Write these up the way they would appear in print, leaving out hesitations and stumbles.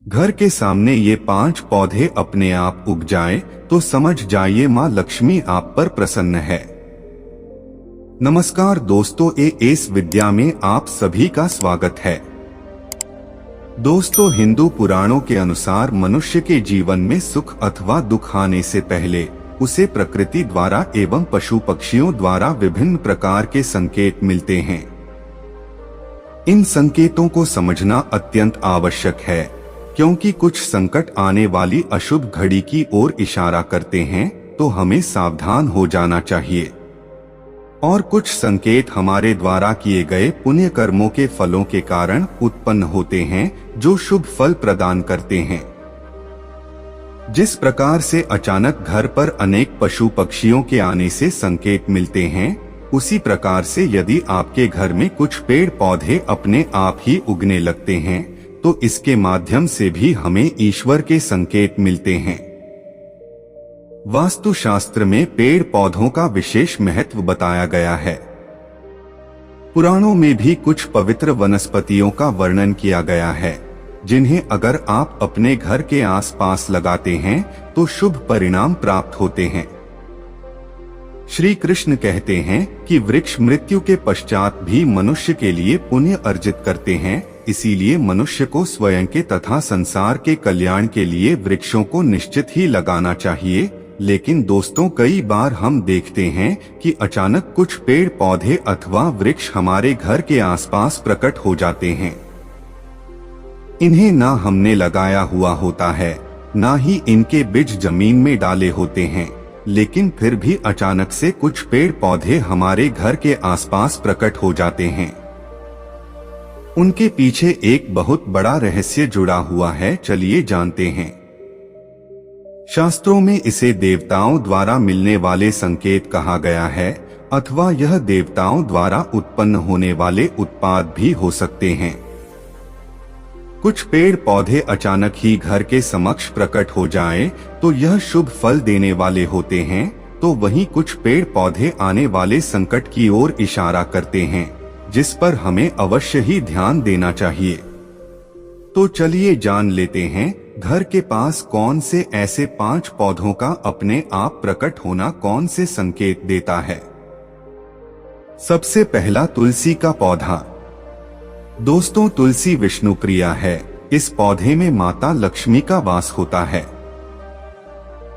घर के सामने ये 5 पौधे अपने आप उग जाएं, तो समझ जाइए माँ लक्ष्मी आप पर प्रसन्न है। नमस्कार दोस्तों, एएस विद्या में आप सभी का स्वागत है। दोस्तों, हिंदू पुराणों के अनुसार मनुष्य के जीवन में सुख अथवा दुख आने से पहले उसे प्रकृति द्वारा एवं पशु पक्षियों द्वारा विभिन्न प्रकार के संकेत मिलते हैं। इन संकेतों को समझना अत्यंत आवश्यक है, क्योंकि कुछ संकट आने वाली अशुभ घड़ी की ओर इशारा करते हैं, तो हमें सावधान हो जाना चाहिए। और कुछ संकेत हमारे द्वारा किए गए पुण्य कर्मों के फलों के कारण उत्पन्न होते हैं, जो शुभ फल प्रदान करते हैं। जिस प्रकार से अचानक घर पर अनेक पशु पक्षियों के आने से संकेत मिलते हैं, उसी प्रकार से यदि आपके घर में कुछ पेड़ पौधे अपने आप ही उगने लगते हैं, तो इसके माध्यम से भी हमें ईश्वर के संकेत मिलते हैं। वास्तुशास्त्र में पेड़ पौधों का विशेष महत्व बताया गया है। पुराणों में भी कुछ पवित्र वनस्पतियों का वर्णन किया गया है, जिन्हें अगर आप अपने घर के आसपास लगाते हैं तो शुभ परिणाम प्राप्त होते हैं। श्री कृष्ण कहते हैं कि वृक्ष मृत्यु के पश्चात भी मनुष्य के लिए पुण्य अर्जित करते हैं, इसीलिए मनुष्य को स्वयं के तथा संसार के कल्याण के लिए वृक्षों को निश्चित ही लगाना चाहिए। लेकिन दोस्तों, कई बार हम देखते हैं कि अचानक कुछ पेड़ पौधे अथवा वृक्ष हमारे घर के आसपास प्रकट हो जाते हैं। इन्हें ना हमने लगाया हुआ होता है, ना ही इनके बीज जमीन में डाले होते हैं, लेकिन फिर भी अचानक से कुछ पेड़ पौधे हमारे घर के आसपास प्रकट हो जाते हैं। उनके पीछे एक बहुत बड़ा रहस्य जुड़ा हुआ है, चलिए जानते हैं। शास्त्रों में इसे देवताओं द्वारा मिलने वाले संकेत कहा गया है, अथवा यह देवताओं द्वारा उत्पन्न होने वाले उत्पाद भी हो सकते हैं। कुछ पेड़ पौधे अचानक ही घर के समक्ष प्रकट हो जाएं, तो यह शुभ फल देने वाले होते हैं, तो वहीं कुछ पेड़ पौधे आने वाले संकट की ओर इशारा करते हैं, जिस पर हमें अवश्य ही ध्यान देना चाहिए। तो चलिए जान लेते हैं, घर के पास कौन से ऐसे 5 पौधों का अपने आप प्रकट होना कौन से संकेत देता है। सबसे पहला, तुलसी का पौधा। दोस्तों, तुलसी विष्णु प्रिया है। इस पौधे में माता लक्ष्मी का वास होता है।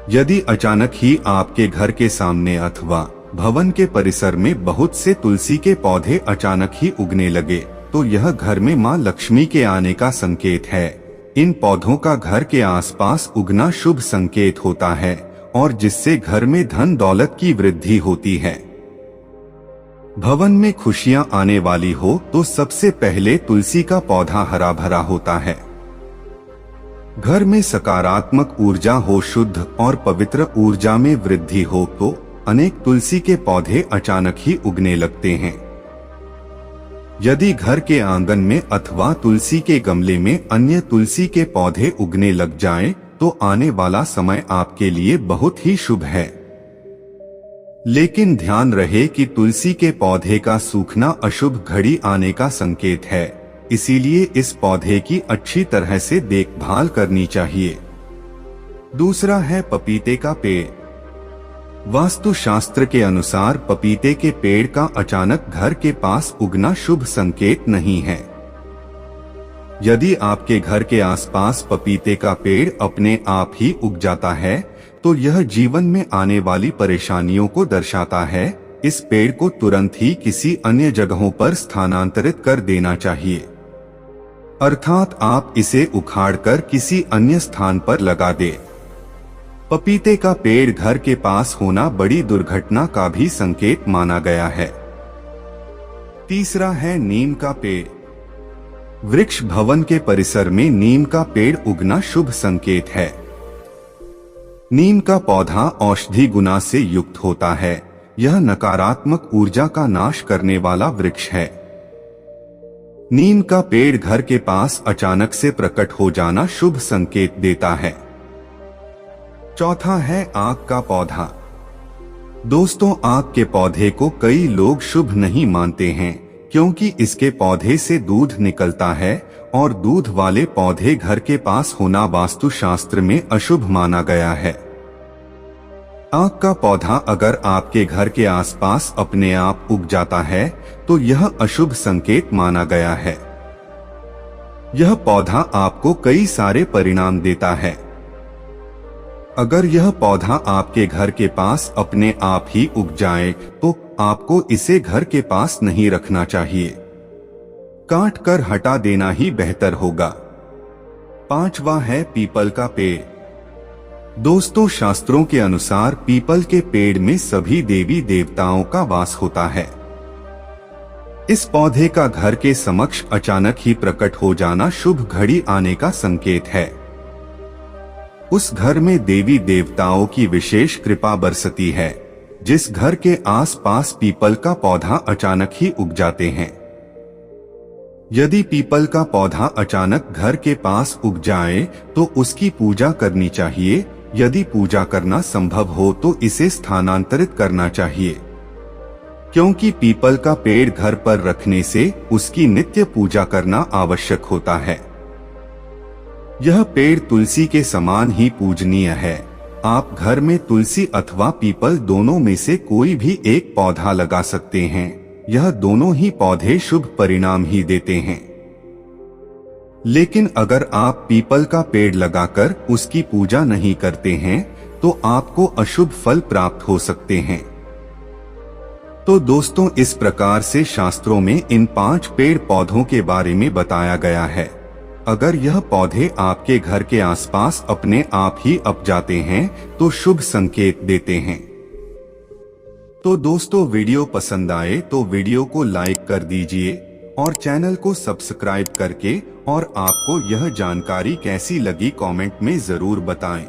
यदि अचानक ही आपके घर के सामने अथवा भवन के परिसर में बहुत से तुलसी के पौधे अचानक ही उगने लगे, तो यह घर में मां लक्ष्मी के आने का संकेत है। इन पौधों का घर के आसपास उगना शुभ संकेत होता है, और जिससे घर में धन दौलत की वृद्धि होती है। भवन में खुशियां आने वाली हो तो सबसे पहले तुलसी का पौधा हरा भरा होता है। घर में सकारात्मक ऊर्जा हो, शुद्ध और पवित्र ऊर्जा में वृद्धि हो, तो अनेक तुलसी के पौधे अचानक ही उगने लगते हैं। यदि घर के आंगन में अथवा तुलसी के गमले में अन्य तुलसी के पौधे उगने लग जाएं, तो आने वाला समय आपके लिए बहुत ही शुभ है। लेकिन ध्यान रहे कि तुलसी के पौधे का सूखना अशुभ घड़ी आने का संकेत है, इसीलिए इस पौधे की अच्छी तरह से देखभाल करनी चाहिए। दूसरा है पपीते का पेड़। वास्तुशास्त्र के अनुसार पपीते के पेड़ का अचानक घर के पास उगना शुभ संकेत नहीं है। यदि आपके घर के आसपास पपीते का पेड़ अपने आप ही उग जाता है, तो यह जीवन में आने वाली परेशानियों को दर्शाता है। इस पेड़ को तुरंत ही किसी अन्य जगहों पर स्थानांतरित कर देना चाहिए, अर्थात आप इसे उखाड़कर किसी अन्य स्थान पर लगा दें। पपीते का पेड़ घर के पास होना बड़ी दुर्घटना का भी संकेत माना गया है। तीसरा है नीम का पेड़। वृक्ष भवन के परिसर में नीम का पेड़ उगना शुभ संकेत है। नीम का पौधा औषधि गुना से युक्त होता है। यह नकारात्मक ऊर्जा का नाश करने वाला वृक्ष है। नीम का पेड़ घर के पास अचानक से प्रकट हो जाना शुभ संकेत देता है। चौथा है आक का पौधा। दोस्तों, आक के पौधे को कई लोग शुभ नहीं मानते हैं, क्योंकि इसके पौधे से दूध निकलता है और दूध वाले पौधे घर के पास होना वास्तुशास्त्र में अशुभ माना गया है। आक का पौधा अगर आपके घर के आसपास अपने आप उग जाता है तो यह अशुभ संकेत माना गया है। यह पौधा आपको कई सारे परिणाम देता है। अगर यह पौधा आपके घर के पास अपने आप ही उग जाए तो आपको इसे घर के पास नहीं रखना चाहिए, काट कर हटा देना ही बेहतर होगा। 5वां है पीपल का पेड़। दोस्तों, शास्त्रों के अनुसार पीपल के पेड़ में सभी देवी देवताओं का वास होता है। इस पौधे का घर के समक्ष अचानक ही प्रकट हो जाना शुभ घड़ी आने का संकेत है। उस घर में देवी देवताओं की विशेष कृपा बरसती है। जिस घर के आसपास पीपल का पौधा अचानक ही उग जाते हैं। यदि पीपल का पौधा अचानक घर के पास उग जाए तो उसकी पूजा करनी चाहिए। यदि पूजा करना संभव हो तो इसे स्थानांतरित करना चाहिए, क्योंकि पीपल का पेड़ घर पर रखने से उसकी नित्य पूजा करना आवश्यक होता है। यह पेड़ तुलसी के समान ही पूजनीय है। आप घर में तुलसी अथवा पीपल दोनों में से कोई भी एक पौधा लगा सकते हैं। यह दोनों ही पौधे शुभ परिणाम ही देते हैं। लेकिन अगर आप पीपल का पेड़ लगाकर उसकी पूजा नहीं करते हैं तो आपको अशुभ फल प्राप्त हो सकते हैं। तो दोस्तों, इस प्रकार से शास्त्रों में इन 5 पेड़ पौधों के बारे में बताया गया है। अगर यह पौधे आपके घर के आसपास अपने आप ही अप जाते हैं तो शुभ संकेत देते हैं। तो दोस्तों, वीडियो पसंद आए तो वीडियो को लाइक कर दीजिए और चैनल को सब्सक्राइब करके और आपको यह जानकारी कैसी लगी कमेंट में जरूर बताएं।